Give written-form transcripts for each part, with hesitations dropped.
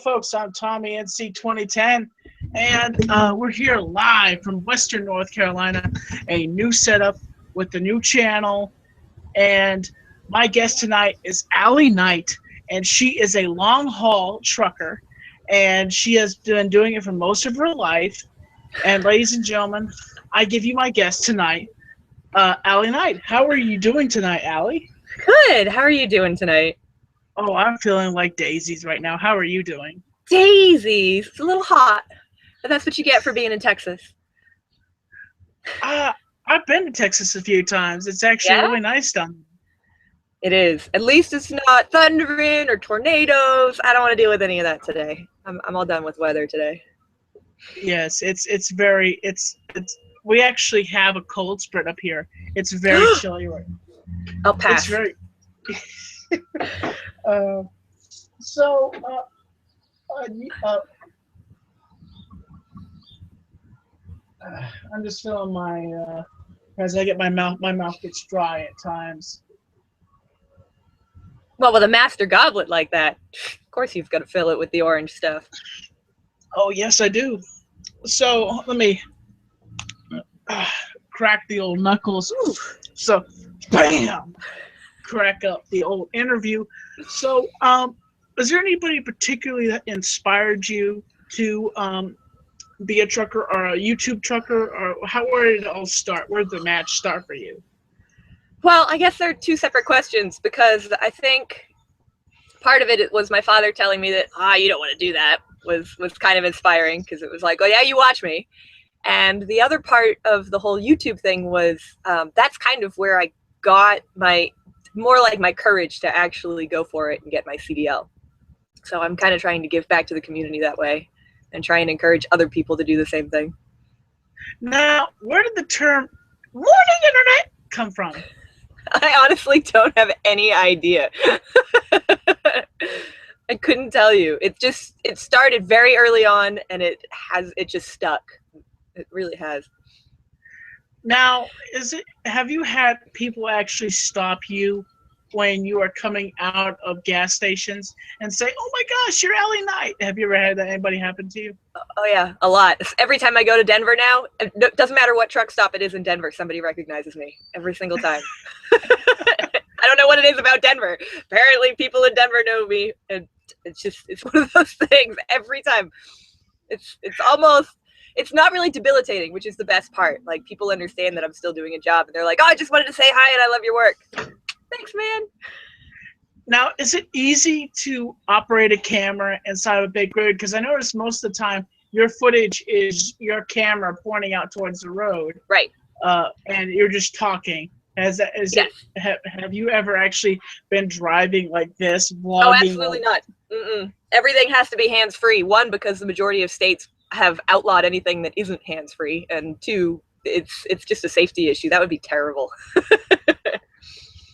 folks. I'm Tommy NC 2010, and we're here live from Western North Carolina, a new setup with a new channel. And my guest tonight is Allie Knight, and she is a long haul trucker, and she has been doing it for most of her life. And ladies and gentlemen, I give you my guest tonight, Allie Knight. How are you doing tonight, Allie? Good. How are you doing tonight? Oh, I'm feeling like daisies right now. How are you doing? Daisies. It's a little hot, but that's what you get for being in Texas. I've been to Texas a few times. It's actually really nice down there. It is. At least it's not thundering or tornadoes. I don't want to deal with any of that today. I'm all done with weather today. Yes, we actually have a cold spread up here. It's very chilly right now. I'll pass. It's very I'm just feeling my as I get my mouth gets dry at times. Well, with a master goblet like that, of course you've got to fill it with the orange stuff. Oh yes, I do. So let me crack the old knuckles. Ooh. So, bam, crack up the old interview. So, is there anybody particularly that inspired you to be a trucker or a YouTube trucker, or where did it all start? Where did the match start for you? Well, I guess they're two separate questions, because I think part of it was my father telling me that, you don't want to do that, was kind of inspiring, because it was like, oh yeah, you watch me. And the other part of the whole YouTube thing was that's kind of where I got my courage to actually go for it and get my CDL. So I'm kind of trying to give back to the community that way and try and encourage other people to do the same thing. Now, where did the term "morning internet" come from? I honestly don't have any idea. I couldn't tell you. It started very early on, and it just stuck. It really has. Now, have you had people actually stop you when you are coming out of gas stations and say, "Oh my gosh, you're Allie Knight"? Have you ever had anybody happen to you? Oh yeah, a lot. Every time I go to Denver now, it doesn't matter what truck stop it is in Denver, somebody recognizes me every single time. I don't know what it is about Denver. Apparently people in Denver know me, and it's one of those things every time. It's not really debilitating, which is the best part. Like, people understand that I'm still doing a job, and they're like, "Oh, I just wanted to say hi and I love your work." Thanks, man. Now, is it easy to operate a camera inside of a big road? Because I notice most of the time your footage is your camera pointing out towards the road. Right. And you're just talking. Yes. Have you ever actually been driving like this, vlogging? Oh, absolutely not. Everything has to be hands-free. One, because the majority of states have outlawed anything that isn't hands-free. And two, it's just a safety issue. That would be terrible.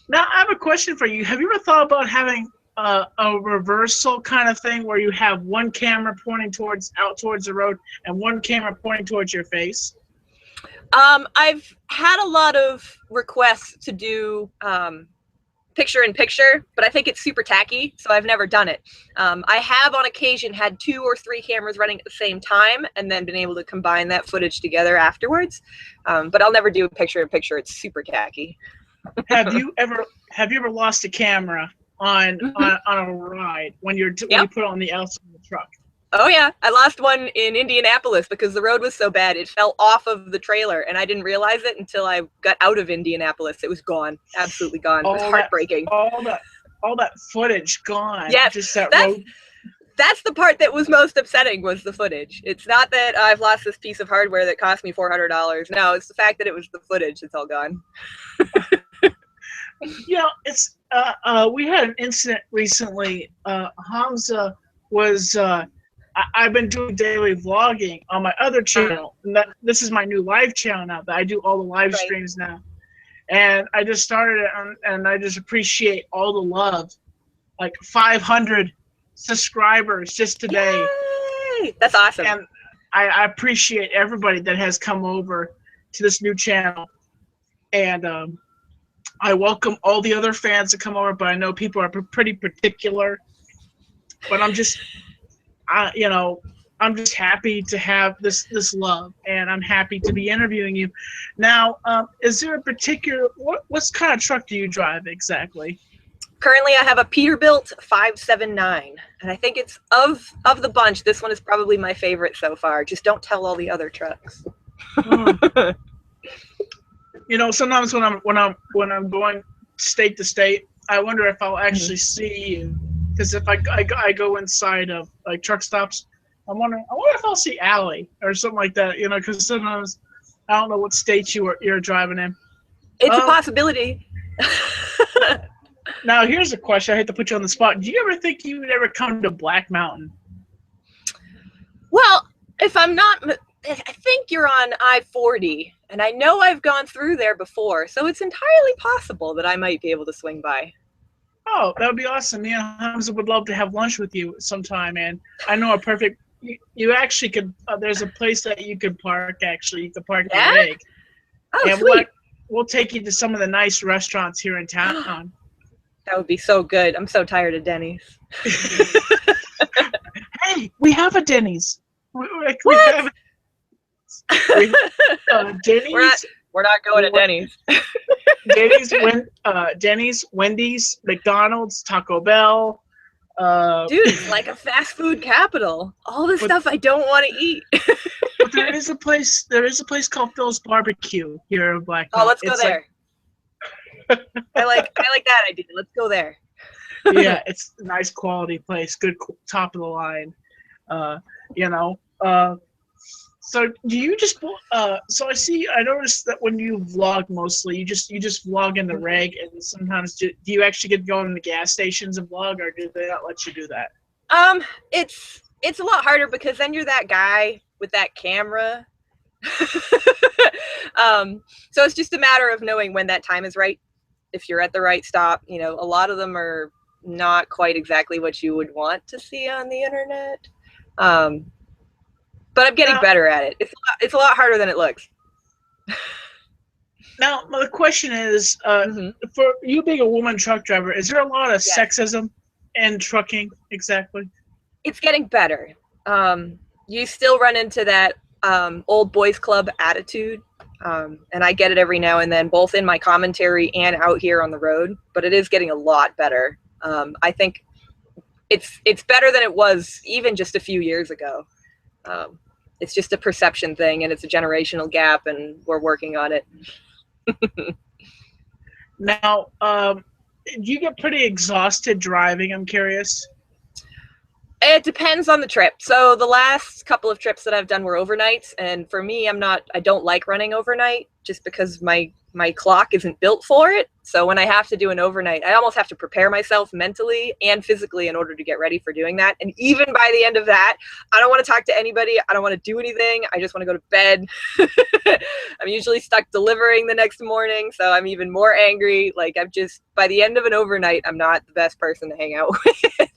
Now, I have a question for you. Have you ever thought about having a reversal kind of thing where you have one camera pointing out towards the road and one camera pointing towards your face? I've had a lot of requests to do picture-in-picture, but I think it's super tacky, so I've never done it. I have on occasion had 2 or 3 cameras running at the same time and then been able to combine that footage together afterwards. But I'll never do a picture-in-picture. It's super tacky. Have you ever lost a camera on a ride when you put it on the outside of the truck? Oh yeah, I lost one in Indianapolis because the road was so bad it fell off of the trailer, and I didn't realize it until I got out of Indianapolis. It was gone, absolutely gone. It was heartbreaking. All that footage gone. Yeah, just that road. That's the part that was most upsetting, was the footage. It's not that I've lost this piece of hardware that cost me $400. No, it's the fact that it was the footage. It's all gone. You know, it's we had an incident recently. Hamza was. I've been doing daily vlogging on my other channel. And this is my new live channel now. That I do all the live streams now, and I just started it, and I just appreciate all the love. Like 500 subscribers just today. Yay! That's awesome. And I appreciate everybody that has come over to this new channel, and I welcome all the other fans to come over, but I know people are pretty particular. But I'm just I'm just happy to have this love, and I'm happy to be interviewing you. Now, is there a particular what kind of truck do you drive exactly? Currently, I have a Peterbilt 579, and I think it's of the bunch. This one is probably my favorite so far. Just don't tell all the other trucks. Hmm. Sometimes when I'm going state to state, I wonder if I'll actually see you, because if I go inside of like truck stops, I wonder if I'll see Allie or something like that. Because sometimes I don't know what state you're driving in. It's a possibility. Now here's a question. I hate to put you on the spot. Do you ever think you would ever come to Black Mountain? Well, if I'm not, I think you're on I-40, and I know I've gone through there before, so it's entirely possible that I might be able to swing by. Oh, that would be awesome. Me and Hamza would love to have lunch with you sometime, and I know a perfect. You actually could. There's a place that you could park. Actually, you could park your rig. Oh, and sweet. We'll take you to some of the nice restaurants here in town. That would be so good. I'm so tired of Denny's. Hey, we have a Denny's. We have Denny's. We're not going to Denny's. Denny's, Wendy's, McDonald's, Taco Bell. Dude, it's like a fast food capital. All the stuff I don't want to eat. But there is a place called Phil's Barbecue here in Black Mountain. Oh, let's go there. I like that idea. Let's go there. Yeah, it's a nice quality place. Good top of the line. So do you just so I noticed that when you vlog mostly, you just vlog in the rig, and sometimes do you actually get to go in the gas stations and vlog, or do they not let you do that? It's a lot harder because then you're that guy with that camera. So it's just a matter of knowing when that time is right. If you're at the right stop, a lot of them are not quite exactly what you would want to see on the internet. But I'm getting better at it. It's a lot harder than it looks. Now, the question is, for you being a woman truck driver, is there a lot of sexism in trucking exactly? It's getting better. You still run into that old boys club attitude. And I get it every now and then, both in my commentary and out here on the road, but it is getting a lot better. I think it's better than it was even just a few years ago. It's just a perception thing, and it's a generational gap, and we're working on it. Now, do you get pretty exhausted driving? I'm curious. It depends on the trip. So the last couple of trips that I've done were overnights, and for me, I don't like running overnight just because my clock isn't built for it. So when I have to do an overnight, I almost have to prepare myself mentally and physically in order to get ready for doing that. And even by the end of that, I don't want to talk to anybody. I don't want to do anything. I just want to go to bed. I'm usually stuck delivering the next morning, so I'm even more angry. Like by the end of an overnight, I'm not the best person to hang out with.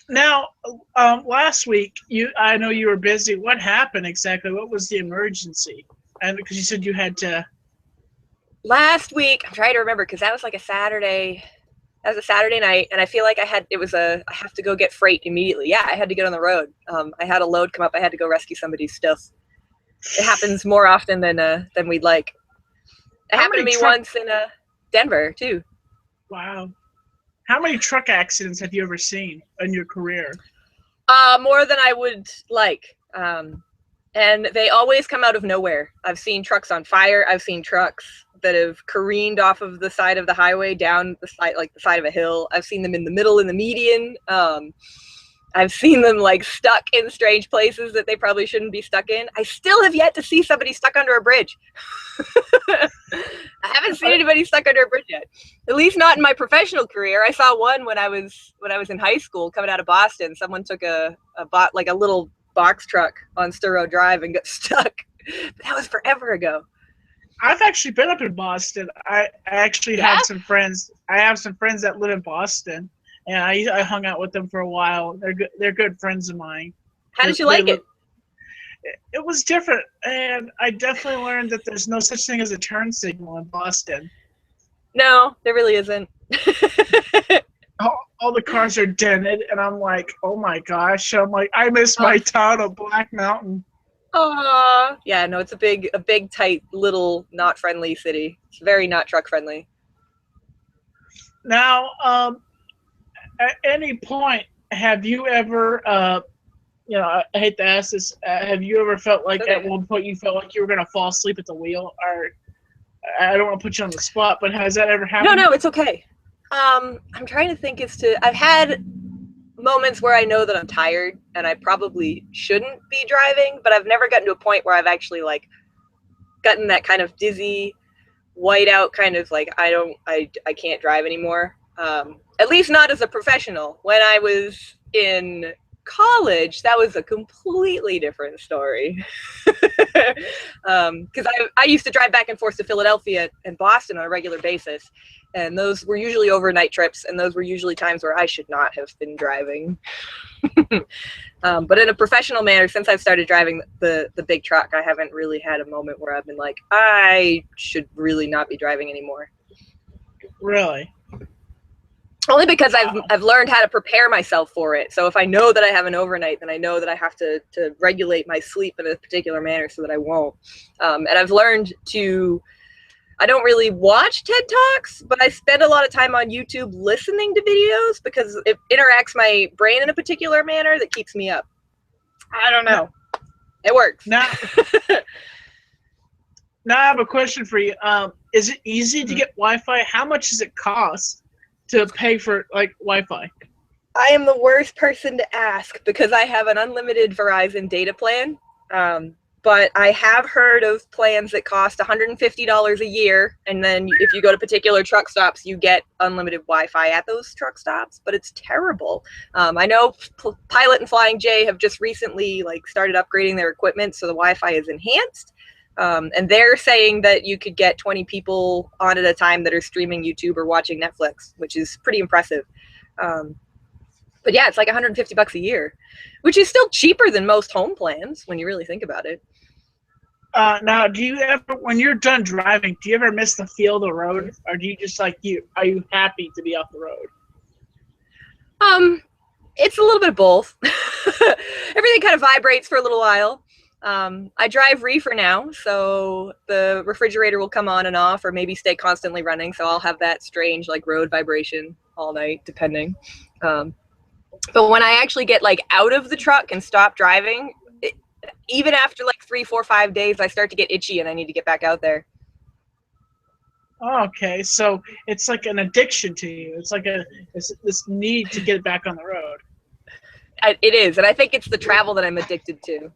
Now, last week, I know you were busy. What happened exactly? What was the emergency? And because you said you had to. Last week, I'm trying to remember because that was like a Saturday. That was a Saturday night, and I feel like I have to go get freight immediately. Yeah, I had to get on the road. I had a load come up. I had to go rescue somebody's stuff. It happens more often than we'd like. It happened to me once in Denver too. Wow. How many truck accidents have you ever seen in your career? More than I would like. And they always come out of nowhere. I've seen trucks on fire. I've seen trucks that have careened off of the side of the highway down the side of a hill. I've seen them in the middle, in the median. I've seen them like stuck in strange places that they probably shouldn't be stuck in. I still have yet to see somebody stuck under a bridge. I haven't seen anybody stuck under a bridge yet. At least not in my professional career. I saw one when I was in high school coming out of Boston. Someone took a little box truck on Tosh.o Drive and got stuck. But that was forever ago. I've actually been up in Boston. I actually have some friends. I have some friends that live in Boston, and I hung out with them for a while. They're good friends of mine. How did you like it? It was different, and I definitely learned that there's no such thing as a turn signal in Boston. No, there really isn't. all the cars are dented, and I'm like, oh my gosh. I'm like, I miss my town of Black Mountain. Yeah, no, it's a big, tight, little, not friendly city. It's very not truck friendly. Now, at any point, have you ever, I hate to ask this, have you ever felt like at one point you felt like you were going to fall asleep at the wheel? Or I don't want to put you on the spot, but has that ever happened? No, it's okay. I'm trying to think I've had moments where I know that I'm tired and I probably shouldn't be driving, but I've never gotten to a point where I've actually like gotten that kind of dizzy, whiteout kind of like I can't drive anymore. At least not as a professional. When I was in college, that was a completely different story. Because I used to drive back and forth to Philadelphia and Boston on a regular basis, and those were usually overnight trips, and those were usually times where I should not have been driving. But in a professional manner, since I've started driving the big truck, I haven't really had a moment where I've been like, I should really not be driving anymore. Really? Only because I've learned how to prepare myself for it. So if I know that I have an overnight, then I know that I have to regulate my sleep in a particular manner so that I won't. And I've learned I don't really watch TED Talks, but I spend a lot of time on YouTube listening to videos because it interacts my brain in a particular manner that keeps me up. I don't know. It works. Now I have a question for you. Is it easy to get Wi-Fi? How much does it cost to pay for like Wi-Fi? I am the worst person to ask because I have an unlimited Verizon data plan. But I have heard of plans that cost $150 a year, and then if you go to particular truck stops, you get unlimited Wi-Fi at those truck stops. But it's terrible. I know Pilot and Flying J have just recently started upgrading their equipment, so the Wi-Fi is enhanced. And they're saying that you could get 20 people on at a time that are streaming YouTube or watching Netflix, which is pretty impressive. But yeah, it's like $150 a year, which is still cheaper than most home plans when you really think about it. Now, do you ever, when you're done driving, do you ever miss the feel of the road, or do you just are you happy to be off the road? It's a little bit of both. Everything kind of vibrates for a little while. I drive reefer now, so the refrigerator will come on and off, or maybe stay constantly running. So I'll have that strange road vibration all night, depending. But when I actually get out of the truck and stop driving, even after 3, 4, 5 days, I start to get itchy and I need to get back out there. Okay, so it's like an addiction to you. It's like this need to get back on the road. It is, and I think it's the travel that I'm addicted to,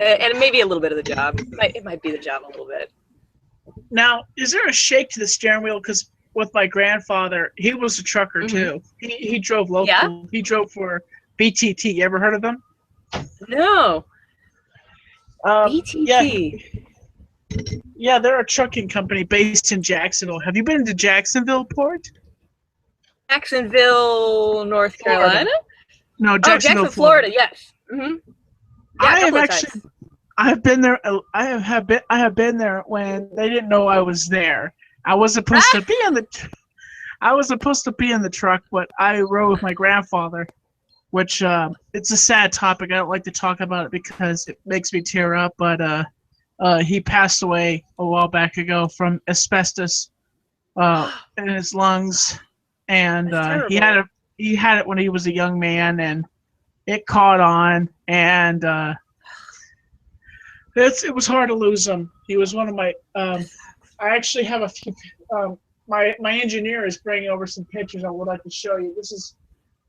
and maybe a little bit of the job. It might be the job a little bit. Now, is there a shake to the steering wheel? Because with my grandfather, he was a trucker too. He drove local. Yeah? He drove for BTT. You ever heard of them? No. BTT. Yeah, they're a trucking company based in Jacksonville. Have you been to Jacksonville Port? Jacksonville, North Carolina? No, Jacksonville, Florida. Yes. Mm-hmm. Yeah, I have been there. I have been there when they didn't know I was there. I was supposed to be in the. I was supposed to be in the truck, but I rode with my grandfather, which it's a sad topic. I don't like to talk about it because it makes me tear up. But he passed away a while back ago from asbestos in his lungs, and he had it when he was a young man, and it caught on, and it was hard to lose him. He was one of my. I actually have a few. My engineer is bringing over some pictures I would like to show you. This is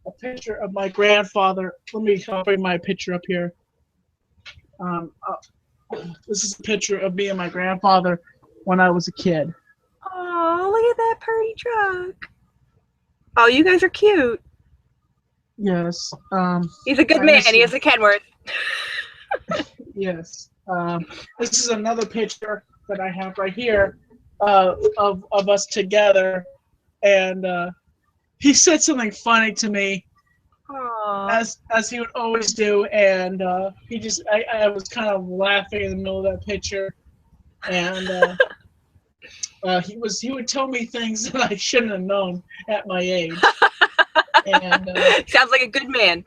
a picture of my grandfather. I'll bring my picture up here. This is a picture of me and my grandfather when I was a kid. Oh, look at that pretty truck. Oh, you guys are cute. Yes. He's a good man. He is a Kenworth. Yes. This is another picture that I have right here of us together, and he said something funny to me, as he would always do, and I was kind of laughing in the middle of that picture, and he would tell me things that I shouldn't have known at my age. And Sounds like a good man.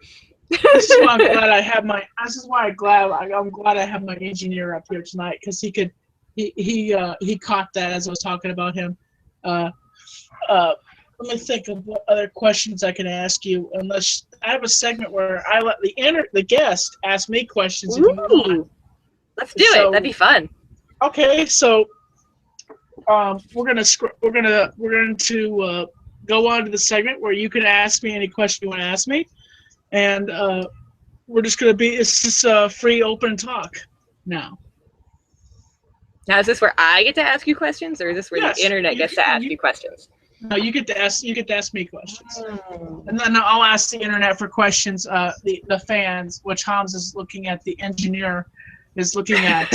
this is why I'm glad I have my. This is why I'm glad I have my engineer up here tonight, because he caught that as I was talking about him. Let me think of what other questions I can ask you. Unless I have a segment where I let the guest ask me questions. If you want. Let's do it. That'd be fun. Okay, so we're going to go on to the segment where you can ask me any question you want to ask me, and we're just going to be. It's just free, open talk now. Now, is this where I get to ask you questions, or is this where the internet gets to ask you questions? No, you get to ask. You get to ask me questions, and then I'll ask the internet for questions. The fans, which Hans is looking at. The engineer is looking at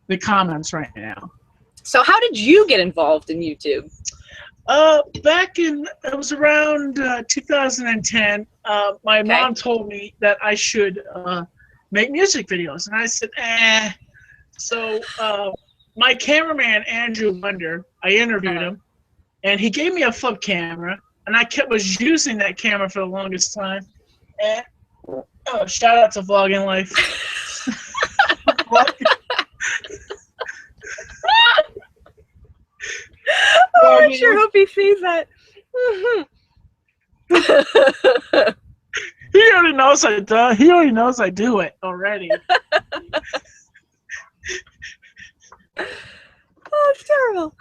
the comments right now. So, how did you get involved in YouTube? Back in it was around 2010. My mom told me that I should make music videos, and I said, eh. So my cameraman Andrew Wonder, I interviewed him, and he gave me a flip camera, and I was using that camera for the longest time. And shout out to Vlogging Life. Oh, I sure hope he sees that. He already knows I do. He already knows I do it already. Oh, it's terrible.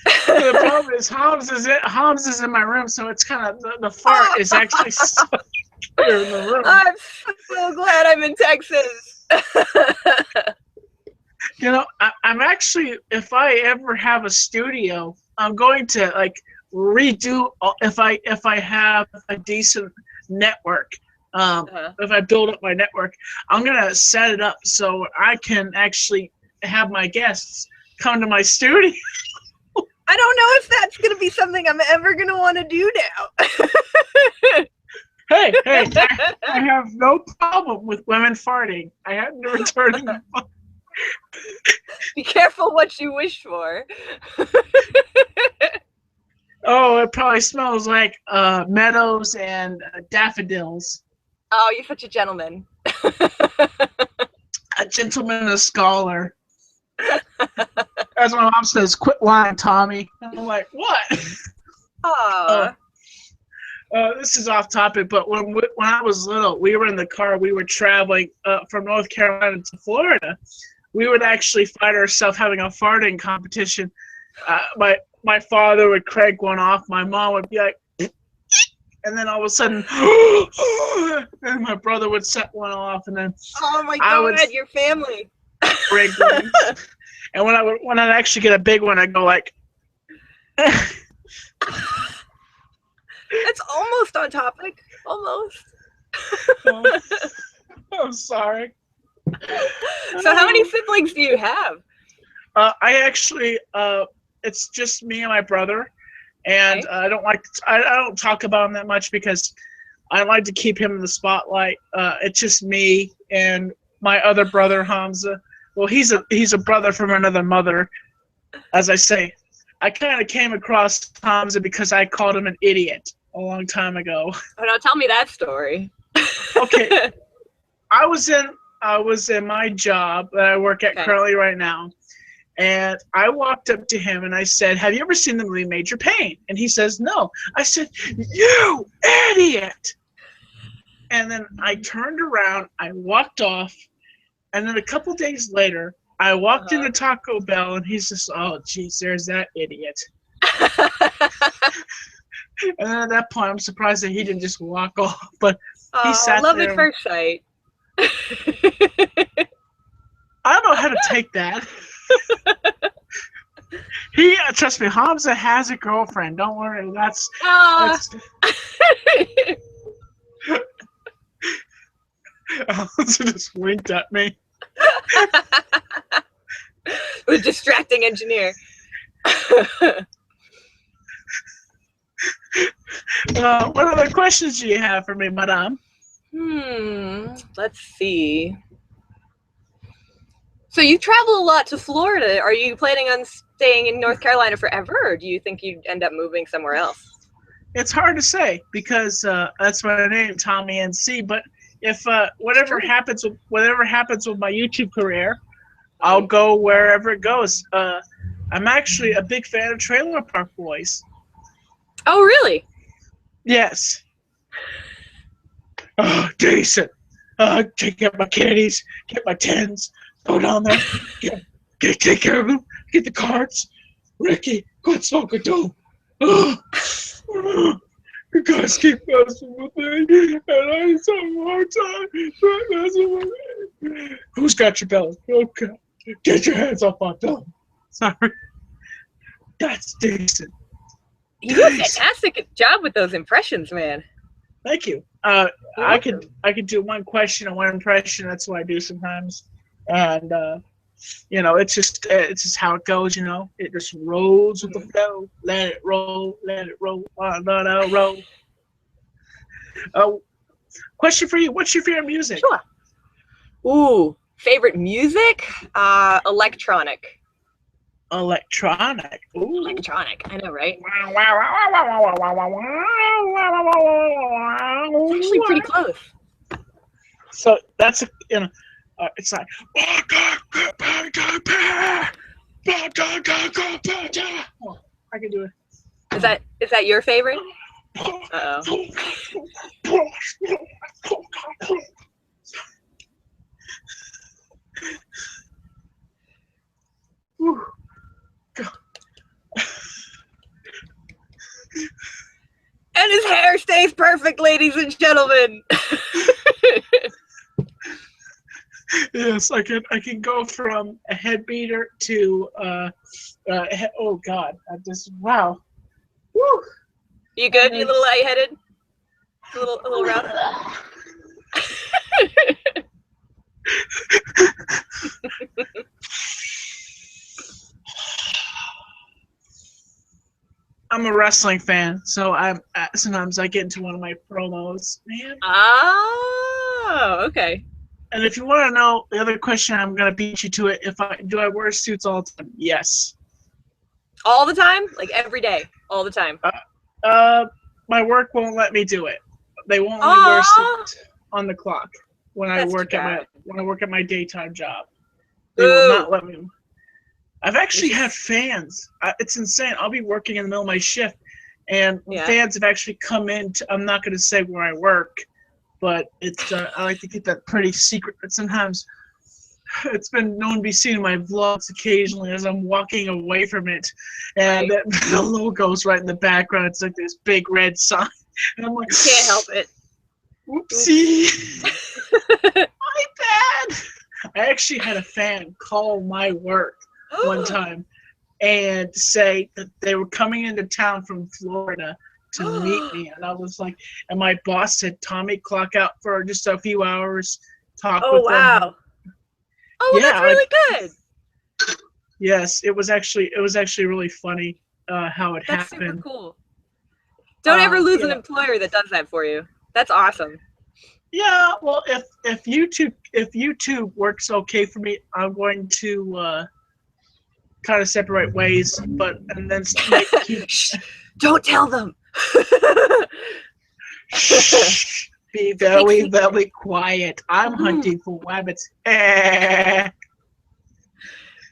The problem is Hans is in my room, so it's kind of the fart is actually stuck here in the room. I'm so glad I'm in Texas. You know, I'm actually, if I ever have a studio, I'm going to like redo if I have a decent network. If I build up my network, I'm gonna set it up so I can actually have my guests come to my studio. I don't know if that's gonna be something I'm ever gonna want to do now. Hey, I have no problem with women farting. I have no returning. Be careful what you wish for. Oh, it probably smells like meadows and daffodils. Oh, you're such a gentleman. A gentleman, a scholar. As my mom says, quit lying, Tommy. And I'm like, what? Aww. This is off topic, but when I was little, we were in the car. We were traveling from North Carolina to Florida. We would actually find ourselves having a farting competition. My father would crank one off. My mom would be like, and then all of a sudden, and my brother would set one off, and then oh my God, your family. Break one. And when I'd actually get a big one, I'd go like. That's almost on topic. Almost. Oh, I'm sorry. So how many siblings do you have? I actually, it's just me and my brother, and I don't talk about him that much because I like to keep him in the spotlight. It's just me and my other brother Hamza. Well, he's a brother from another mother, as I say. I kind of came across Hamza because I called him an idiot a long time ago. Oh no, tell me that story. Okay, I was in my job that I work at currently right now, and I walked up to him and I said, "Have you ever seen the movie Major Payne?" And he says, "No." I said, "You idiot!" And then I turned around, I walked off, and then a couple days later, I walked into Taco Bell, and he's just, "Oh, geez, there's that idiot." And then at that point, I'm surprised that he didn't just walk off, but he sat love there. at first sight. I don't know how to take that. Trust me, Hamza has a girlfriend. Don't worry. That's Hamza just winked at me. The distracting engineer. What other questions do you have for me, madame? Let's see. So you travel a lot to Florida. Are you planning on staying in North Carolina forever, or do you think you'd end up moving somewhere else? It's hard to say because that's my name, Tommy NC. But if whatever happens with my YouTube career, I'll go wherever it goes. I'm actually a big fan of Trailer Park Boys. Oh, really? Yes. Oh, decent. Get my candies, get my tens, go down there, take care of them, get the cards. Ricky, go and smoke a dope. You guys keep messing with me, and I just have more time to messing with me. Who's got your belly? Okay. Get your hands off my belly. Sorry. That's decent. You do a fantastic job with those impressions, man. Thank you. I could do one question and one impression. That's what I do sometimes, and it's just how it goes. It just rolls with the flow. Let it roll. Let it roll. Let it roll. Question for you: what's your favorite music? Sure. Ooh, favorite music? Electronic. Electronic. Ooh. Electronic. I know, right? It's It's actually pretty close. So that's it's like. Oh, I can do it. Is that your favorite? Uh-oh. And his hair stays perfect, ladies and gentlemen. Yes, I can go from a head beater to oh God, wow. Woo. You good? You a little lightheaded? A little rough? I'm a wrestling fan, so sometimes I get into one of my promos, man. Oh, okay. And if you want to know the other question, I'm gonna beat you to it. Do I wear suits all the time? Yes. All the time? Like every day? All the time? My work won't let me do it. They won't let me wear suits on the clock when I work at my daytime job. They will not let me. I've actually had fans. It's insane. I'll be working in the middle of my shift, and fans have actually come in. I'm not going to say where I work, but it's. I like to keep that pretty secret. But sometimes it's been known to be seen in my vlogs occasionally as I'm walking away from it, and the logo's right in the background. It's like this big red sign, and I'm like, can't help it. Whoopsie, my bad. I actually had a fan call my work one time and say that they were coming into town from Florida to meet me, and I was like, and my boss said, Tommy, clock out for just a few hours, talk with them. Wow. Oh, well, that's really good. Yes, it was actually really funny how it happened. That's super cool. Don't ever lose an employer that does that for you. That's awesome. Yeah, well, if YouTube works okay for me, I'm going to kind of separate ways, and then Shh, don't tell them. Be very, very quiet. I'm hunting for rabbits.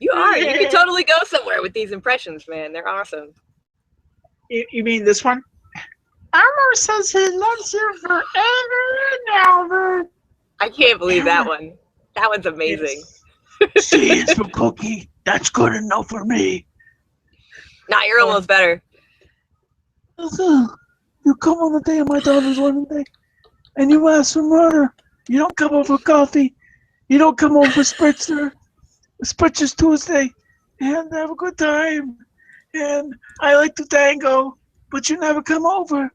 You are. You can totally go somewhere with these impressions, man. They're awesome. You mean this one? Elmer says he loves you forever and ever. I can't believe that one. That one's amazing. C is for cookie. That's good enough for me. Nah, you're almost better. You come on the day of my daughter's wedding day, and you ask for murder. You don't come over for coffee. You don't come over for Spritzer's Tuesday, and have a good time. And I like to tango, but you never come over.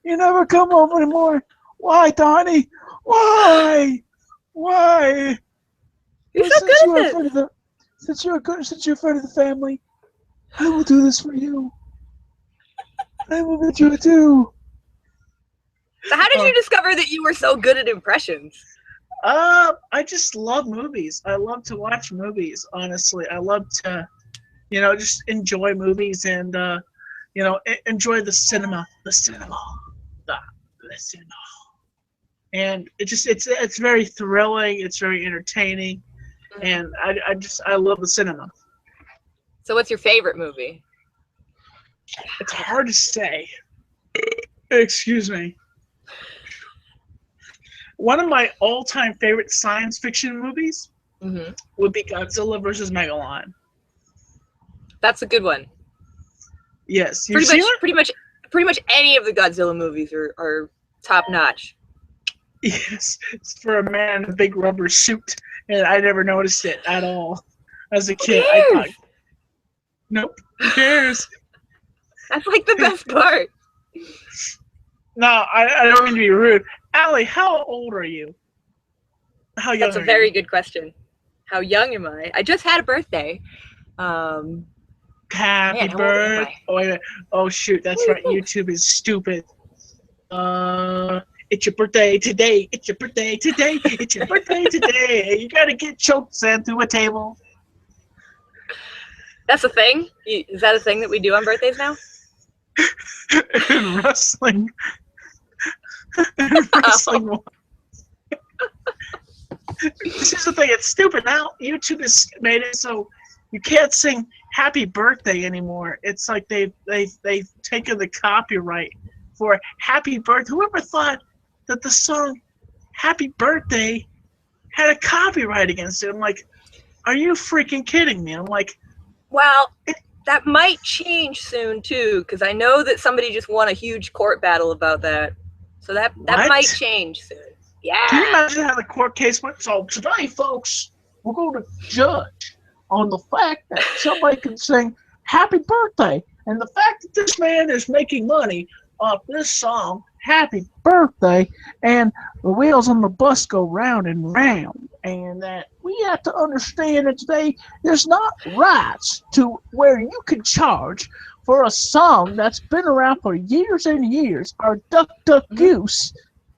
You never come over anymore. Why, Donnie? Why? Why? You're so good at this. Since you're a friend of the family, I will do this for you. I will let you do. So how did you discover that you were so good at impressions? I just love movies. I love to watch movies, honestly. I love to, just enjoy movies. And enjoy the cinema, the, the cinema. And it's very thrilling. It's very entertaining, and I love the cinema. So, what's your favorite movie? It's hard to say. Excuse me. One of my all-time favorite science fiction movies would be Godzilla versus Megalon. That's a good one. Yes, pretty much any of the Godzilla movies are top notch. Yes, it's for a man in a big rubber suit, and I never noticed it at all as a kid. I thought, nope, who cares? That's like the best part. No, I don't mean to be rude. Allie, how old are you? How young That's a are very you? good question. How young am I? I just had a birthday. Happy birthday! Oh, wait, oh shoot, that's right. YouTube is stupid. It's your birthday today. It's your birthday today. It's your birthday today. You gotta get choked sand through a table. That's a thing? Is that a thing that we do on birthdays now? In wrestling. In wrestling. Oh. This is the thing. It's stupid now. YouTube has made it so you can't sing "Happy Birthday" anymore. It's like they've taken the copyright for "Happy Birthday." Whoever thought that the song "Happy Birthday" had a copyright against it? I'm like, are you freaking kidding me? I'm like, well, that might change soon too, because I know that somebody just won a huge court battle about that. So that might change soon. Yeah. Can you imagine how the court case went? So today, folks, we're going to judge on the fact that somebody can sing "Happy Birthday" and the fact that this man is making money off this song "Happy Birthday" and the wheels on the bus go round and round, and that we have to understand that today there's not rights to where you can charge for a song that's been around for years and years, or Duck Duck Goose,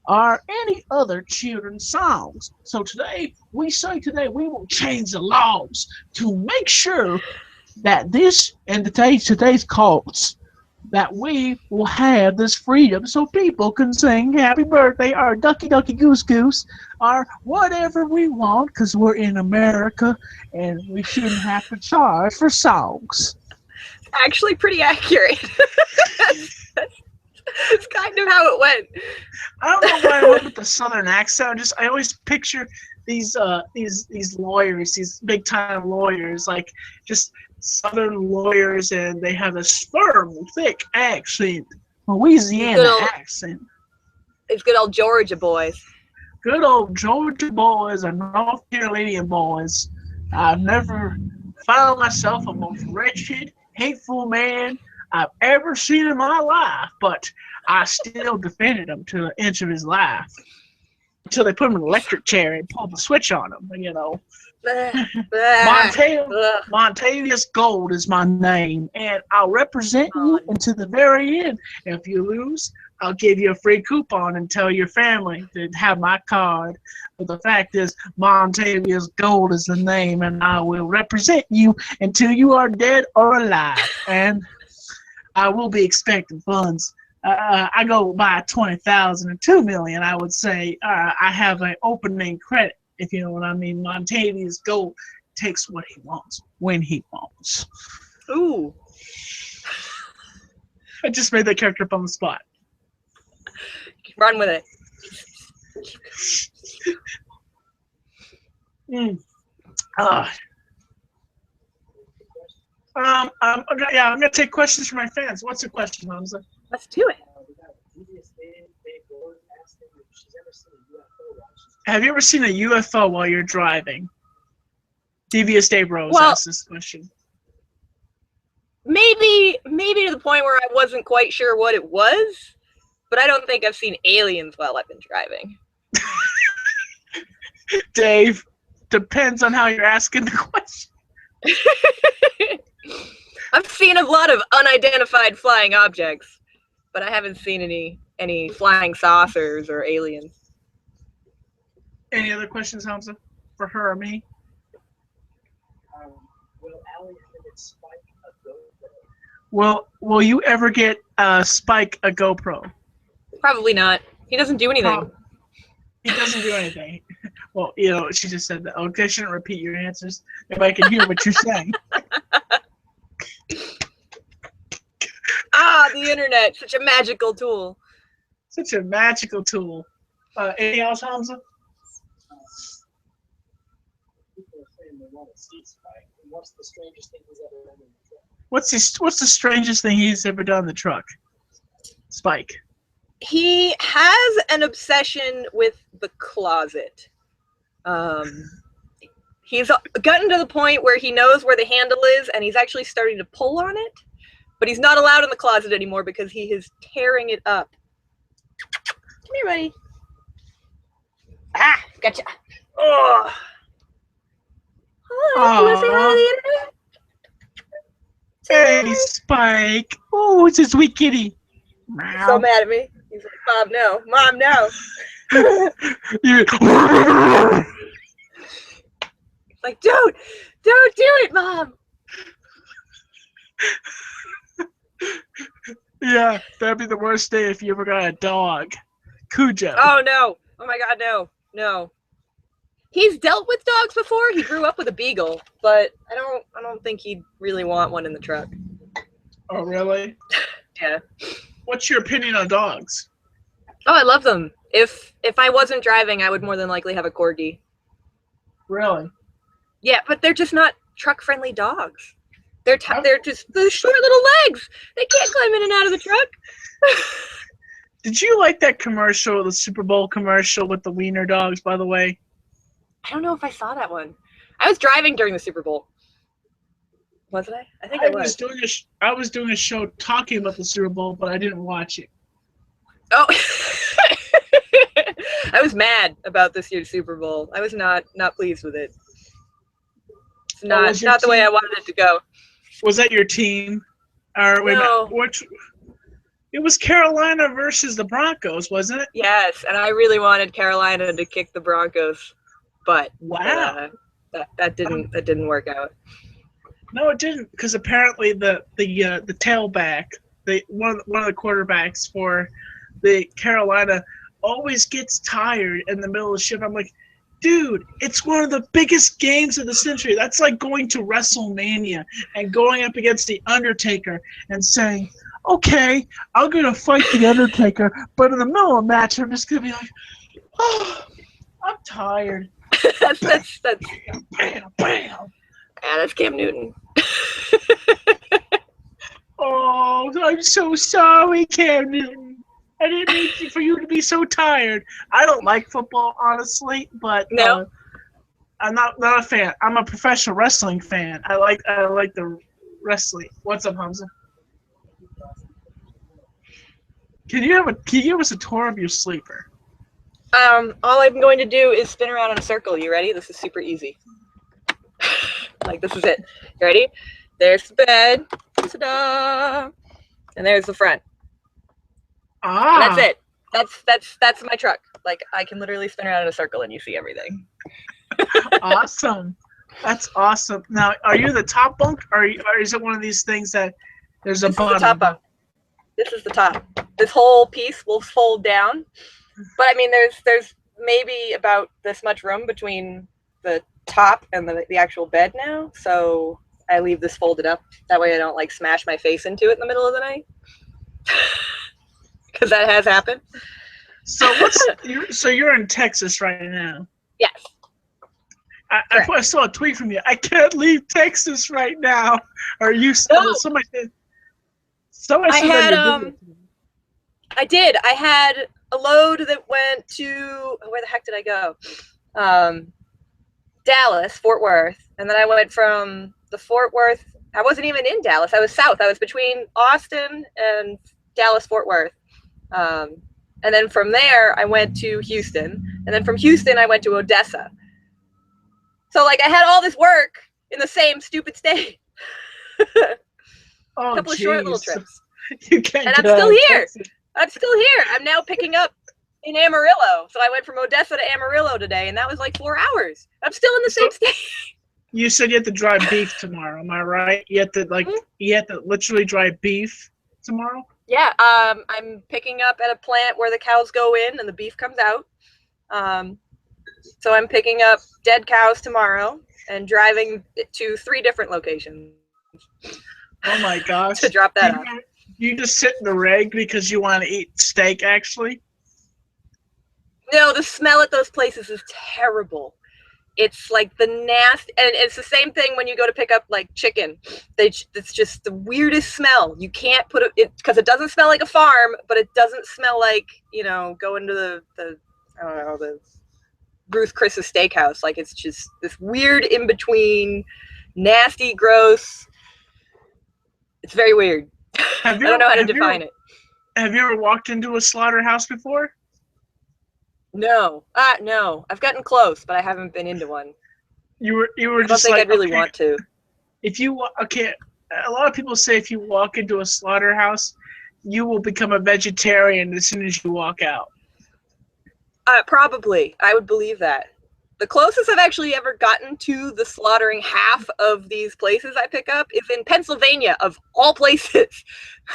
or any other children's songs. So today we will change the laws to make sure that this and today's courts that we will have this freedom so people can sing "Happy Birthday" or "Ducky Ducky Goose Goose" or whatever we want, because we're in America and we shouldn't have to charge for songs. Actually pretty accurate. It's kind of how it went. I don't know why I went with the southern accent. I always picture these lawyers, these big time lawyers, like just southern lawyers, and they have this firm, thick accent, Louisiana accent. It's good old Georgia boys. Good old Georgia boys and North Carolinian boys. I've never found myself a most wretched, hateful man I've ever seen in my life, but I still defended him to the inch of his life until they put him in an electric chair and pulled the switch on him, Montavious Gold is my name, and I'll represent you until the very end. If you lose, I'll give you a free coupon and tell your family to have my card. But the fact is, Montavious Gold is the name, and I will represent you until you are dead or alive. And I will be expecting funds. I go by 20,000 or 2 million. I would say I have an opening credit, if you know what I mean. Montavious Gold takes what he wants when he wants. Ooh. I just made that character up on the spot. Run with it. I'm gonna take questions from my fans. What's the question, Hamza? Let's do it. Have you ever seen a UFO while you're driving? Devious Dave Rose asked this question. Maybe to the point where I wasn't quite sure what it was, but I don't think I've seen aliens while I've been driving. Dave, depends on how you're asking the question. I've seen a lot of unidentified flying objects, but I haven't seen any flying saucers or aliens. Any other questions, Hamza, for her or me? Will you ever get Spike a GoPro? Probably not. He doesn't do anything. He doesn't do anything. Well, she just said that. Okay, I shouldn't repeat your answers if I can hear what you're saying. The internet, such a magical tool. Such a magical tool. Anything else, Hamza? People are saying they want to see Spike. And what's the strangest thing he's ever done in the truck? What's the strangest thing he's ever done in the truck? Spike. He has an obsession with the closet. He's gotten to the point where he knows where the handle is, and he's actually starting to pull on it. But he's not allowed in the closet anymore because he is tearing it up. Come here, buddy. Gotcha. Oh. Hi, you want to say hi to the internet? Hey, Spike. Oh, it's a sweet kitty. He's so mad at me. He's like, Mom, no. Mom, no. Like, don't do it, Mom. Yeah, that'd be the worst day if you ever got a dog. Cujo. Oh, no. Oh, my God, no. He's dealt with dogs before. He grew up with a beagle, but I don't think he'd really want one in the truck. Oh, really? Yeah. What's your opinion on dogs? Oh, I love them. If I wasn't driving, I would more than likely have a corgi. Really? Yeah, but they're just not truck-friendly dogs. They're just the short little legs. They can't climb in and out of the truck. Did you like that commercial, the Super Bowl commercial with the wiener dogs, by the way? I don't know if I saw that one. I was driving during the Super Bowl. Wasn't I? I think I was. I was doing a show talking about the Super Bowl, but I didn't watch it. Oh. I was mad about this year's Super Bowl. I was not pleased with it. It's not the way I wanted it to go. Was that your team? Or no. It was Carolina versus the Broncos, wasn't it? Yes, and I really wanted Carolina to kick the Broncos, but wow, that didn't work out. No, it didn't, because apparently the tailback, one of the quarterbacks for the Carolina always gets tired in the middle of the shift. I'm like, dude, it's one of the biggest games of the century. That's like going to WrestleMania and going up against The Undertaker and saying, okay, I'm going to fight The Undertaker, but in the middle of the match, I'm just going to be like, oh, I'm tired. that's Bam, bam. Yeah, that's Cam Newton. Oh, I'm so sorry, Cam Newton. I didn't mean for you to be so tired. I don't like football, honestly, but no. I'm not a fan. I'm a professional wrestling fan. I like the wrestling. What's up, Hamza? Can you give us a tour of your sleeper? All I'm going to do is spin around in a circle. You ready? This is super easy. Like, this is it. You ready? There's the bed. Ta-da! And there's the front. Ah. And that's it. That's my truck. Like, I can literally spin around in a circle and you see everything. Awesome. That's awesome. Now, are you the top bunk, or is it one of these things that there's a bottom? This is the top bunk. This is the top. This whole piece will fold down. But I mean, there's maybe about this much room between the top and the actual bed now. So I leave this folded up. That way I don't like smash my face into it in the middle of the night. Because that has happened. So you're in Texas right now? Yes. I saw a tweet from you. I can't leave Texas right now. Or you? No. Somebody said that I did. I had a load that went to, where the heck did I go? Dallas, Fort Worth, and then I went from the Fort Worth. I wasn't even in Dallas. I was south. I was between Austin and Dallas, Fort Worth. And then from there, I went to Houston. And then from Houston, I went to Odessa. So, like, I had all this work in the same stupid state. Oh, a couple of short little trips. You can't. And I'm still here. I'm still here. I'm now picking up in Amarillo. So I went from Odessa to Amarillo today, and that was like 4 hours. I'm still in the same state. You said you had to dry beef tomorrow. Am I right? You have to literally dry beef tomorrow. Yeah, I'm picking up at a plant where the cows go in and the beef comes out. So I'm picking up dead cows tomorrow and driving to 3 different locations. Oh my gosh! To drop that off. You just sit in the rig because you want to eat steak, actually. No, the smell at those places is terrible. It's like the nasty, and it's the same thing when you go to pick up like chicken. It's just the weirdest smell. You can't put it because it doesn't smell like a farm, but it doesn't smell like, you know, going to the I don't know, the Ruth Chris's steakhouse. Like, it's just this weird in between, nasty, gross. It's very weird. I don't know how to define it. Have you ever walked into a slaughterhouse before? No, no. I've gotten close, but I haven't been into one. You were I don't just think like, I'd really want to. If you a lot of people say if you walk into a slaughterhouse, you will become a vegetarian as soon as you walk out. Probably, I would believe that. The closest I've actually ever gotten to the slaughtering half of these places I pick up is in Pennsylvania, of all places,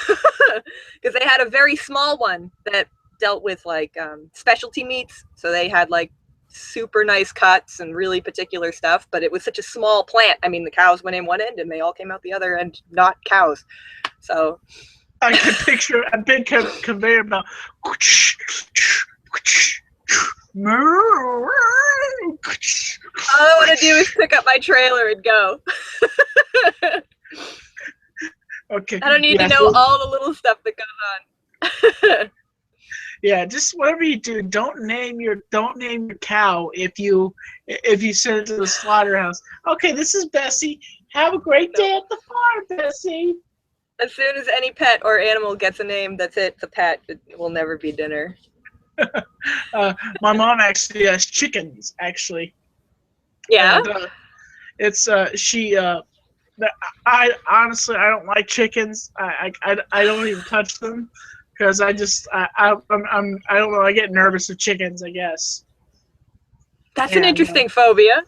because they had a very small one that dealt with like specialty meats. So they had like super nice cuts and really particular stuff, but it was such a small plant. I mean, the cows went in one end and they all came out the other end, not cows. So I can picture a big conveyor belt. All I want to do is pick up my trailer and go. Okay. I don't need to know all the little stuff that goes on. Yeah, just whatever you do, don't name your cow if you send it to the slaughterhouse. Okay, this is Bessie. Have a great day at the farm, Bessie. As soon as any pet or animal gets a name, that's it. It's a pet. It will never be dinner. My mom actually has chickens. Actually. Yeah. And, it's I honestly I don't like chickens. I don't even touch them. Because I don't know. I get nervous with chickens, I guess. That's an interesting phobia.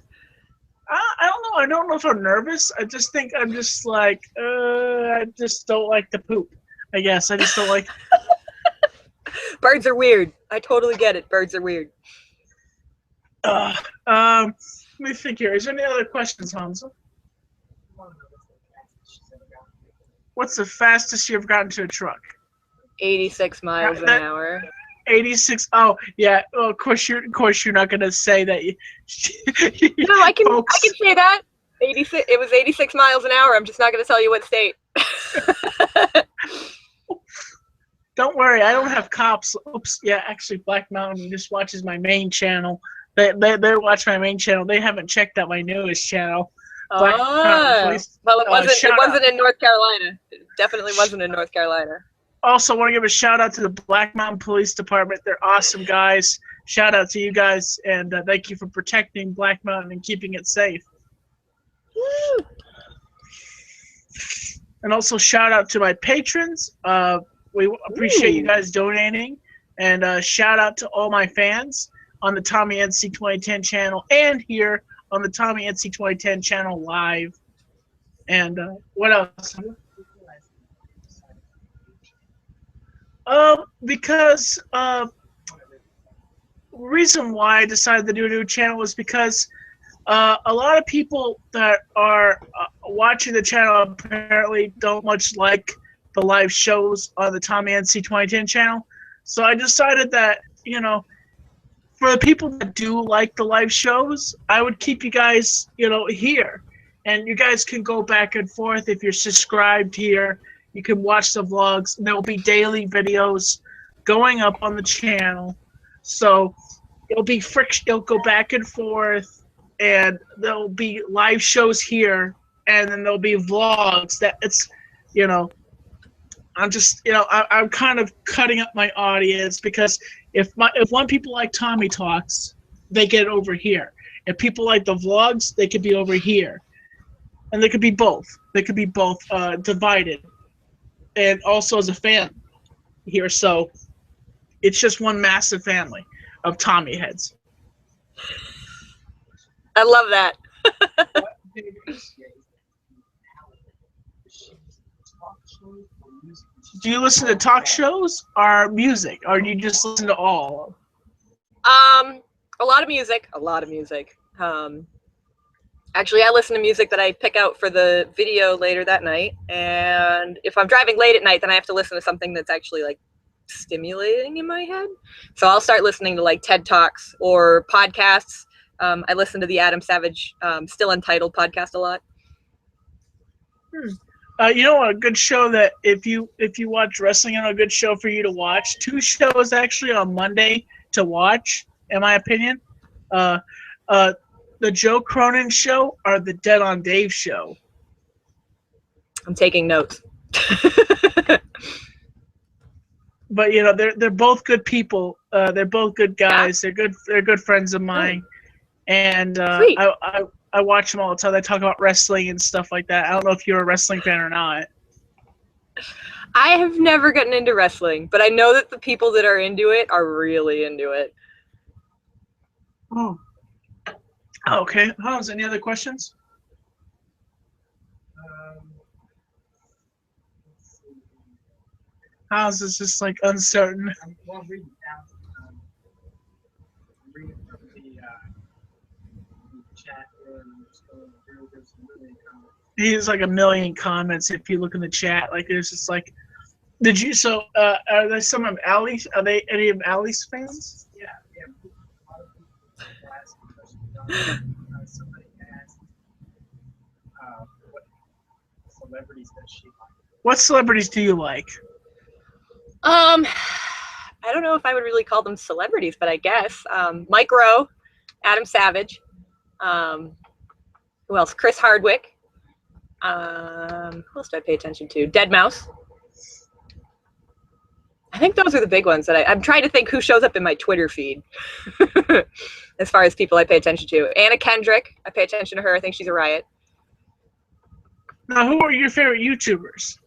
I don't know. I don't know if I'm nervous. I just think I'm just like, I just don't like the poop. I guess I just don't like. Birds are weird. I totally get it. Birds are weird. Let me think here. Is there any other questions, Hamza? What's the fastest you ever gotten to a truck? 86 miles an hour. 86. Oh, yeah. Well, of course you're not gonna say that. No, I can say that. 86. It was 86 miles an hour. I'm just not gonna tell you what state. Don't worry, I don't have cops. Oops. Yeah, actually, Black Mountain just watches my main channel. They watch my main channel. They haven't checked out my newest channel. Black Mountain Police. Well, it wasn't in North Carolina. It definitely wasn't in North Carolina. Also, want to give a shout out to the Black Mountain Police Department. They're awesome guys. Shout out to you guys, and thank you for protecting Black Mountain and keeping it safe. Woo. And also shout out to my patrons. We appreciate you guys donating, and shout out to all my fans on the Tommy NC 2010 channel and here on the Tommy NC 2010 channel live. And what else? Because reason why I decided to do a new channel is because a lot of people that are watching the channel apparently don't much like the live shows on the Tommy NC 2010 channel. So I decided that, you know, for the people that do like the live shows, I would keep you guys, you know, here. And you guys can go back and forth if you're subscribed here. You can watch the vlogs. There will be daily videos going up on the channel. So it'll be friction. It'll go back and forth. And there'll be live shows here. And then there'll be vlogs that it's, you know, I'm just, you know, I'm kind of cutting up my audience because if one people like Tommy Talks, they get over here. If people like the vlogs, they could be over here. And they could be both. They could be both divided. And also as a fan here. So it's just one massive family of Tommy heads. I love that. Do you listen to talk shows or music, or do you just listen to all? A lot of music. A lot of music. Actually, I listen to music that I pick out for the video later that night. And if I'm driving late at night, then I have to listen to something that's actually like stimulating in my head. So I'll start listening to like TED Talks or podcasts. I listen to the Adam Savage Still Untitled podcast a lot. You know, a good show that if you watch wrestling, a good show for you to watch. 2 shows actually on Monday to watch, in my opinion. The Joe Cronin Show or the Dead on Dave Show. I'm taking notes. But you know, they're both good people. They're both good guys. Yeah. They're good friends of mine. And I watch them all the time. They talk about wrestling and stuff like that. I don't know if you're a wrestling fan or not. I have never gotten into wrestling, but I know that the people that are into it are really into it. Oh. Okay. Hans, any other questions? Hans is just like uncertain. I'm reading down. I'm reading from the chat and just going through. There's some really comments. He's like a million comments if you look in the chat. Like there's just like, did you? So are there some of Allie's? Are they any of Allie's fans? Yeah. Somebody asked what celebrities does she like? What celebrities do you like? I don't know if I would really call them celebrities, but I guess Mike Rowe, Adam Savage, who else? Chris Hardwick. Who else do I pay attention to? Dead Mouse. I think those are the big ones that I'm trying to think who shows up in my Twitter feed as far as people I pay attention to. Anna Kendrick, I pay attention to her. I think she's a riot. Now, who are your favorite YouTubers?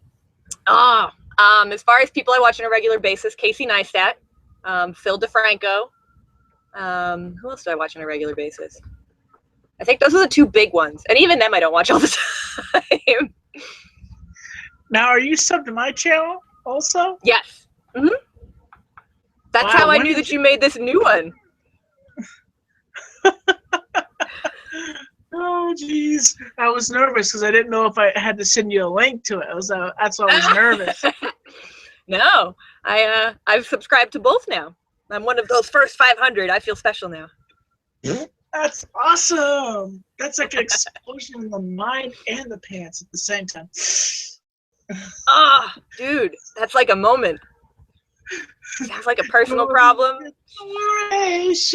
As far as people I watch on a regular basis, Casey Neistat, Phil DeFranco. Who else do I watch on a regular basis? I think those are the 2 big ones. And even them I don't watch all the time. Now, are you subbed to my channel also? Yes. Mm-hmm. That's how I knew that you made this new one. Oh, jeez. I was nervous because I didn't know if I had to send you a link to it. That's why I was nervous. No, I've subscribed to both now. I'm one of those first 500. I feel special now. That's awesome. That's like an explosion in the mind and the pants at the same time. Dude, that's like a moment. Sounds like a personal problem. If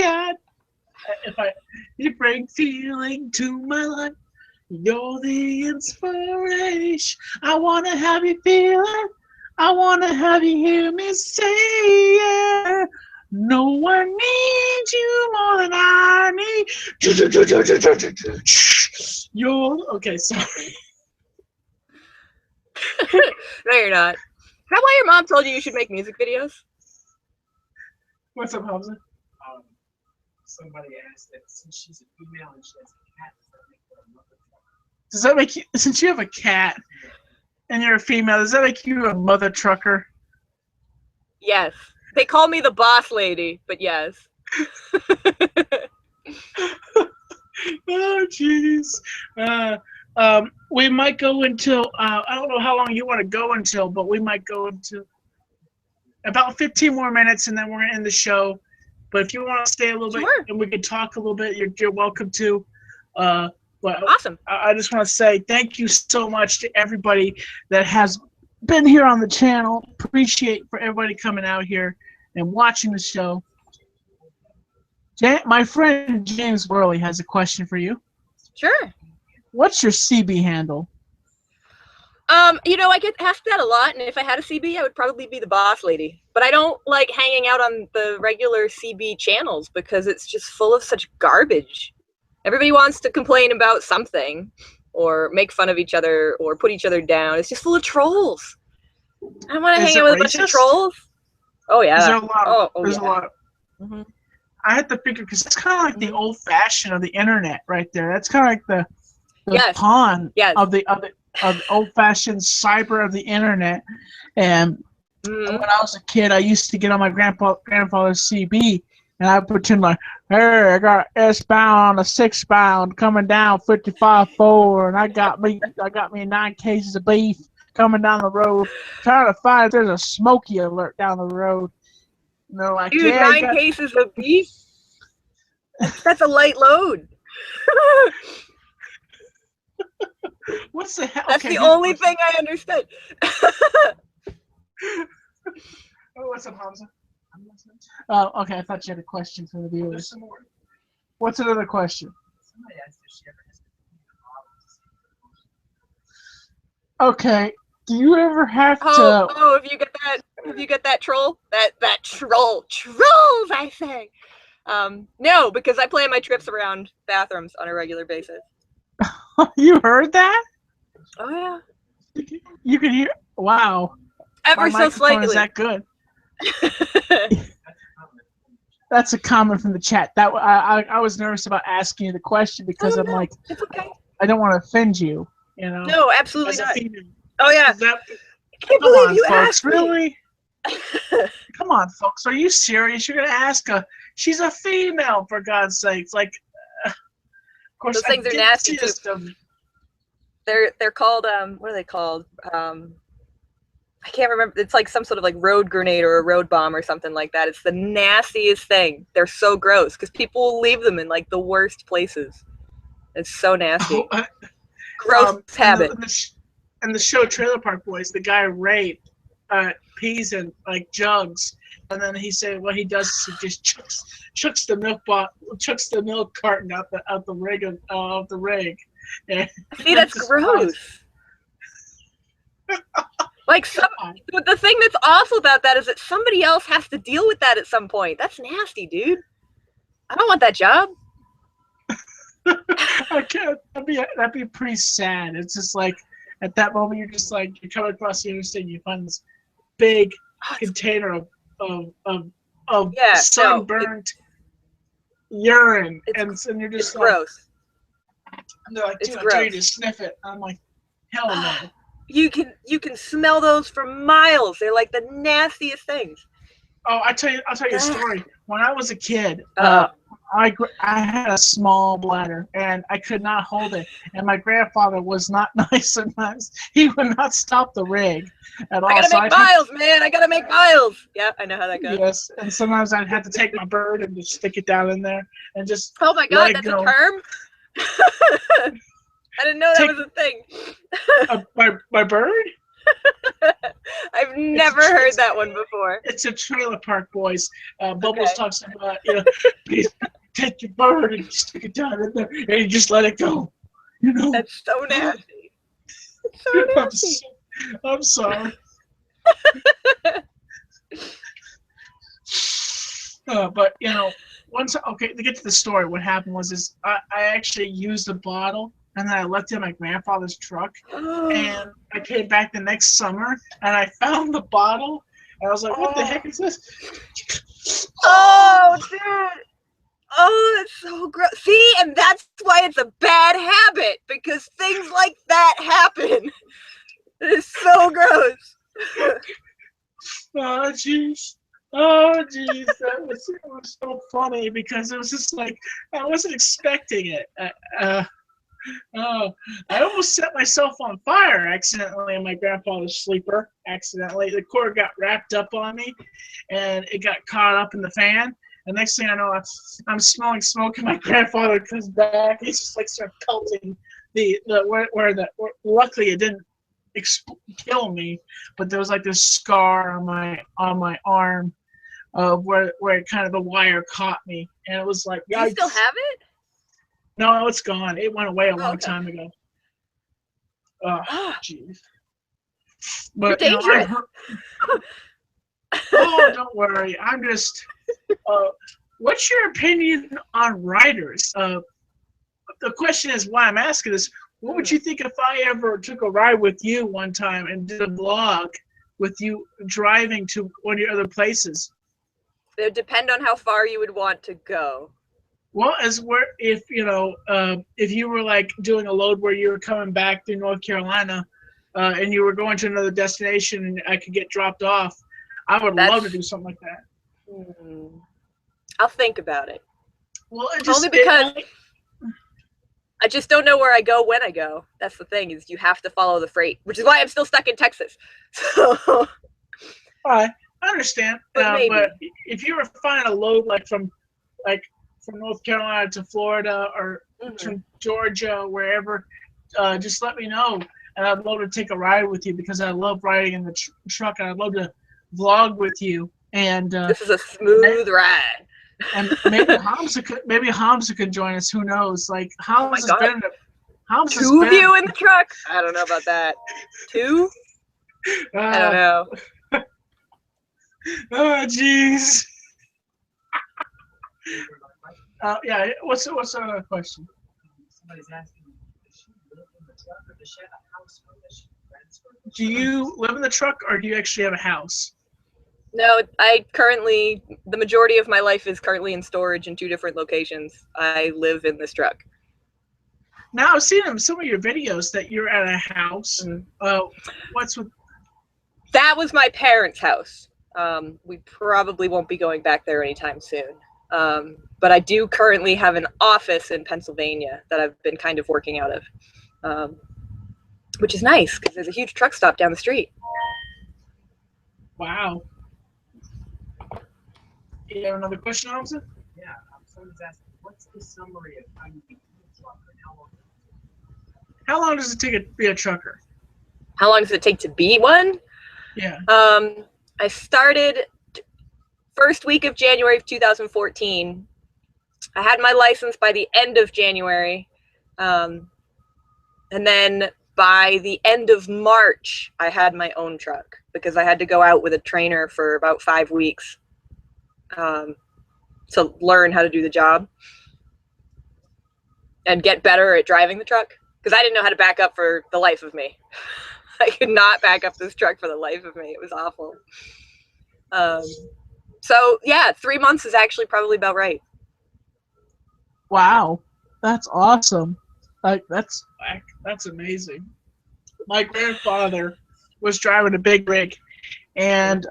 you bring feeling to my life, you're the inspiration. I want to have you feel it. I want to have you hear me say it. No one needs you more than I need. Okay, sorry. No, you're not. Is that why your mom told you should make music videos? What's up, Hamza? Somebody asked that since she's a female and she has a cat, does that make you, since you have a cat and you're a female, does that make you a mother trucker? Yes. They call me the boss lady, but yes. Oh, jeez. We might go until, I don't know how long you want to go until, but we might go into about 15 more minutes and then we're going to end the show. But if you want to stay a little bit and we can talk a little bit, you're welcome to. But awesome. I just want to say thank you so much to everybody that has been here on the channel. Appreciate for everybody coming out here and watching the show. My friend James Worley has a question for you. Sure. What's your CB handle? You know, I get asked that a lot, and if I had a CB, I would probably be the boss lady. But I don't like hanging out on the regular CB channels because it's just full of such garbage. Everybody wants to complain about something or make fun of each other or put each other down. It's just full of trolls. I want to hang out with a bunch of trolls. Oh, yeah. Is there a lot? There's yeah. a lot. Mm-hmm. I had to figure because it's kind of like the old fashioned of the internet right there. That's kind of like the Yes. pawn Yes. of the old-fashioned cyber of the internet. And Mhm. when I was a kid, I used to get on my grandfather's CB, and I pretend like, hey, I got S-bound, a 6-bound coming down 55-4, and I got me 9 cases of beef coming down the road, trying to find if there's a smoky alert down the road. And they're like, Dude, yeah, 9 cases of beef? That's a light load. what's the hell? That's Okay, the here's a only question. thing I understood. Oh, what's up, Hamza? Okay, I thought you had a question for the There's viewers. some more. What's another question? Somebody asked if she ever has to Okay, do you ever have Oh, to? have you got that? Have you got that troll? That troll. Trolls, I say. No, because I plan my trips around bathrooms on a regular basis. You heard that? Oh yeah. You can hear. Wow, Ever my so microphone is slightly. that good. That's a comment from the chat. That I was nervous about asking you the question because I'm no, like, it's okay. I don't want to offend you. You know. No, absolutely As a not. female. Oh yeah. Is that, I can't come believe on, you folks. asked me. Really? Come on, folks. Are you serious? You're gonna ask her? She's a female, for God's sakes. Like, of course, Those things I are did nasty see too. this. They're called what are they called? I can't remember. It's like some sort of like road grenade or a road bomb or something like that. It's the nastiest thing. They're so gross because people will leave them in like the worst places. It's so nasty. Gross habit. In the show Trailer Park Boys, the guy Ray pees in like jugs, and then he said what he does is he just chucks the milk carton out the rig of the rig. And See, that's gross. Like the thing that's awful about that is that somebody else has to deal with that at some point. That's nasty, dude. I don't want that job. I can't. That'd be pretty sad. It's just like at that moment you're just like you're coming across the interstate and you find this big container of Yeah, sunburnt urine, and you're just it's like, gross. and they're like, dude, It's I dare you gross. to sniff it. I'm like, hell no. You can smell those for miles. They're like the nastiest things. Oh, I'll tell you a story. When I was a kid, I had a small bladder and I could not hold it. And my grandfather was not nice sometimes. He would not stop the rig at all. I gotta make miles, man. I gotta make miles. Yeah, I know how that goes. Yes, and sometimes I'd have to take my bird and just stick it down in there and just Oh my let god, it that's go. a term? I didn't know that was a thing. My bird? I've never heard that one before. It's a Trailer Park Boys. Bubbles Okay. talks about, please take your bird and stick it down in there and you just let it go. You know? That's so nasty. It's so nasty. I'm sorry. But to get to the story, what happened was I actually used a bottle and then I left it in my grandfather's truck, and I came back the next summer and I found the bottle and I was like, what the heck is this? Oh, dude. Oh, that's so gross. See, and that's why it's a bad habit, because things like that happen. It is so gross. Oh, jeez. That was so funny because it was just like I wasn't expecting it. I almost set myself on fire accidentally in my grandfather's sleeper. Accidentally, the cord got wrapped up on me, and it got caught up in the fan. The next thing I know, I'm smelling smoke, and my grandfather comes back. He's just like start pelting luckily it didn't kill me, but there was like this scar on my arm, where kind of the wire caught me, and it was like, do you still have it? No, it's gone. It went away a long okay. time ago. Jeez. You're But dangerous. don't worry. I'm just. What's your opinion on writers? The question is why I'm asking this. What would you think if I ever took a ride with you one time and did a vlog with you driving to one of your other places? It would depend on how far you would want to go. Well, as where if if you were like doing a load where you were coming back through North Carolina, and you were going to another destination, and I could get dropped off, I would love to do something like that. I'll think about it. Well, only because I just don't know where I go when I go. That's the thing, is you have to follow the freight, which is why I'm still stuck in Texas. So, all right, I understand. But if you were finding a load from North Carolina to Florida or from Georgia, wherever, just let me know, and I'd love to take a ride with you because I love riding in the truck, and I'd love to vlog with you. And this is a smooth ride. And maybe Hamza could join us. Who knows? Like Hamza's been. Two of you in the truck? I don't know about that. Two? I don't know. Oh jeez. Yeah. What's another question? Somebody's asking, does she live in the truck or does she have a house or does she rent? Do you live in the truck or do you actually have a house? No, the majority of my life is currently in storage in 2 different locations. I live in this truck. Now I've seen in some of your videos that you're at a house. What's with? That was my parents' house. We probably won't be going back there anytime soon. But I do currently have an office in Pennsylvania that I've been kind of working out of, which is nice because there's a huge truck stop down the street. Wow. You have another question, Hamza? Yeah, someone's asking, what's the summary of how you became a trucker and how long does it take to be a trucker? How long does it take to be one? Yeah. I started first week of January of 2014. I had my license by the end of January. And then by the end of March, I had my own truck because I had to go out with a trainer for about 5 weeks to learn how to do the job and get better at driving the truck because I didn't know how to back up for the life of me. I could not back up this truck for the life of me. It was awful. So yeah, 3 months is actually probably about right. Wow, that's awesome. Like that's amazing. My grandfather was driving a big rig, and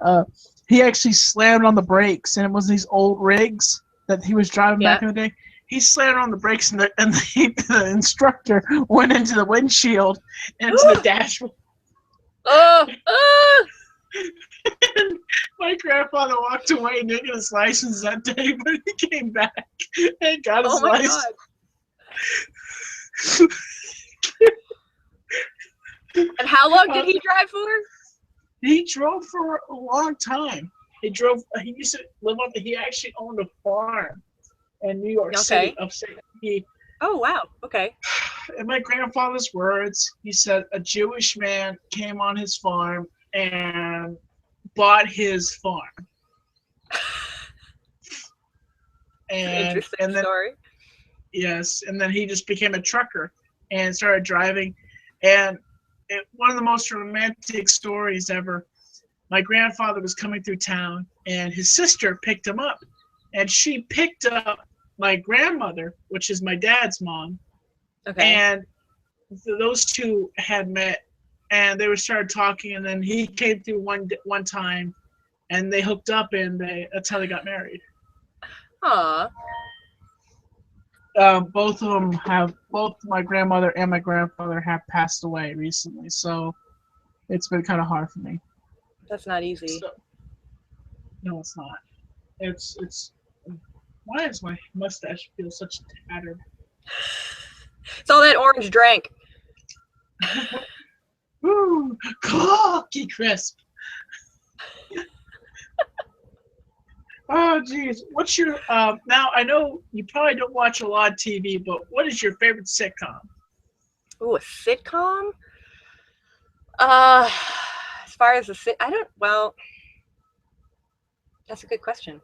he actually slammed on the brakes, and it was these old rigs that he was driving back in the day. He slammed on the brakes, and the instructor went into the windshield, into the dashboard. And my grandfather walked away and didn't get his license that day, but he came back and got his license. And how long did he drive for? He drove for a long time. He used to live on. He actually owned a farm in New York City, upstate. Oh wow. Okay. In my grandfather's words, he said a Jewish man came on his farm and bought his farm. Interesting story. Yes, and then he just became a trucker and started driving. And one of the most romantic stories ever. My grandfather was coming through town, and his sister picked him up, and she picked up my grandmother, which is my dad's mom. Okay. And those two had met, and they started talking, and then he came through one time, and they hooked up, and that's how they got married. Aww. Both my grandmother and my grandfather have passed away recently, so it's been kind of hard for me. That's not easy. No, it's not. It's. Why does my mustache feel such tattered? It's all that orange drink. Ooh, cookie crisp. Oh, geez. What's your now? I know you probably don't watch a lot of TV, but what is your favorite sitcom? Ooh, a sitcom? As far as that's a good question.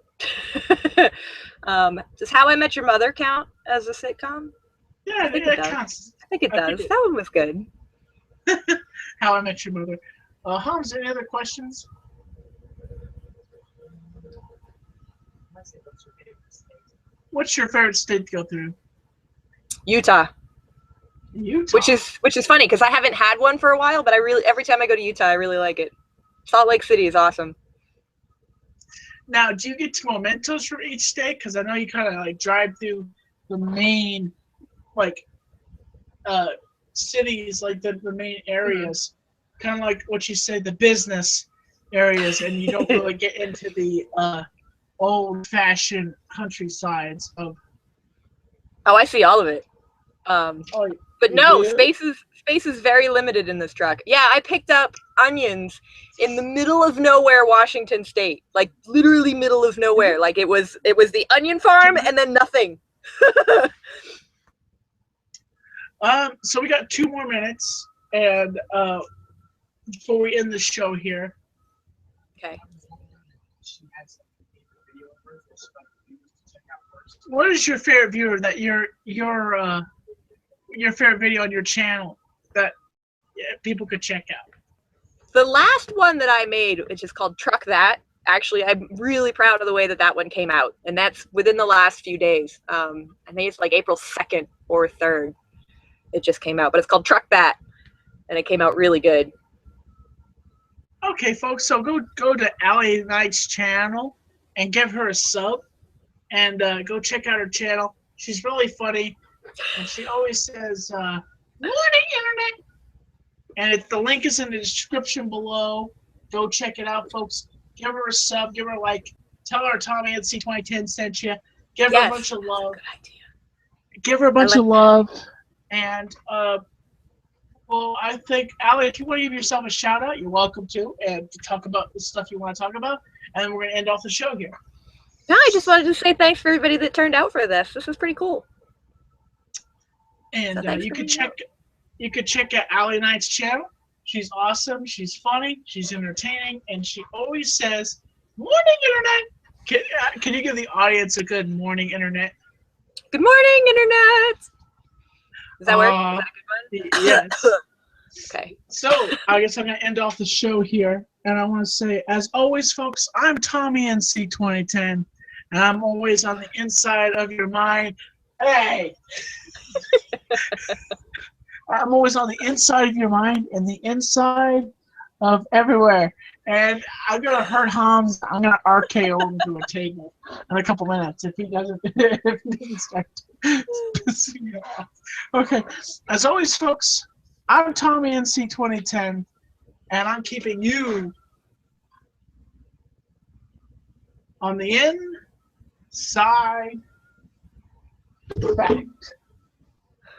Does How I Met Your Mother count as a sitcom? Yeah, I think that counts. I think it does. That one was good. How I Met Your Mother. Hans, any other questions? what's your favorite state to go through? Utah. Utah. Which is funny because I haven't had one for a while, but every time I go to Utah, I really like it. Salt Lake City is awesome. Now, do you get mementos from each state? Because I know you kind of like drive through the main, like, cities, like the main areas, kind of like what you said, the business areas, and you don't really get into the old-fashioned countrysides of. Oh, I see all of it. But no, space is very limited in this truck. Yeah, I picked up onions in the middle of nowhere, Washington State, like literally middle of nowhere. Like it was the onion farm and then nothing. So we got 2 more minutes, and before we end the show here. Okay. What is your favorite viewer that your favorite video on your channel that people could check out? The last one that I made, which is called Truck That, actually, I'm really proud of the way that one came out. And that's within the last few days. I think it's like April 2nd or 3rd. It just came out. But it's called Truck That. And it came out really good. Okay, folks. So go to Allie Knight's channel and give her a sub. And go check out her channel. She's really funny. And she always says, morning, Internet. And the link is in the description below. Go check it out, folks. Give her a sub. Give her a like. Tell her Tommy and C2010 sent you. Give her a bunch of love. Good idea. Give her a bunch of love. And, well, I think, Allie, if you want to give yourself a shout out, you're welcome to. And to talk about the stuff you want to talk about. And then we're going to end off the show here. No, I just wanted to say thanks for everybody that turned out for this. This was pretty cool. And you could check out Allie Knight's channel. She's awesome. She's funny. She's entertaining, and she always says, "Morning, Internet." Can you give the audience a good morning, Internet? Good morning, Internet. Does that work? Is that a good one? Yes. Okay. So I guess I'm gonna end off the show here, and I want to say, as always, folks, I'm Tommy NC2010, and I'm always on the inside of your mind. Hey. I'm always on the inside of your mind and the inside of everywhere. And I'm going to hurt Hans. I'm going to RKO him to a table in a couple minutes if he doesn't start pissing me off. Okay. As always, folks, I'm Tommy NC2010, and I'm keeping you on the inside fact.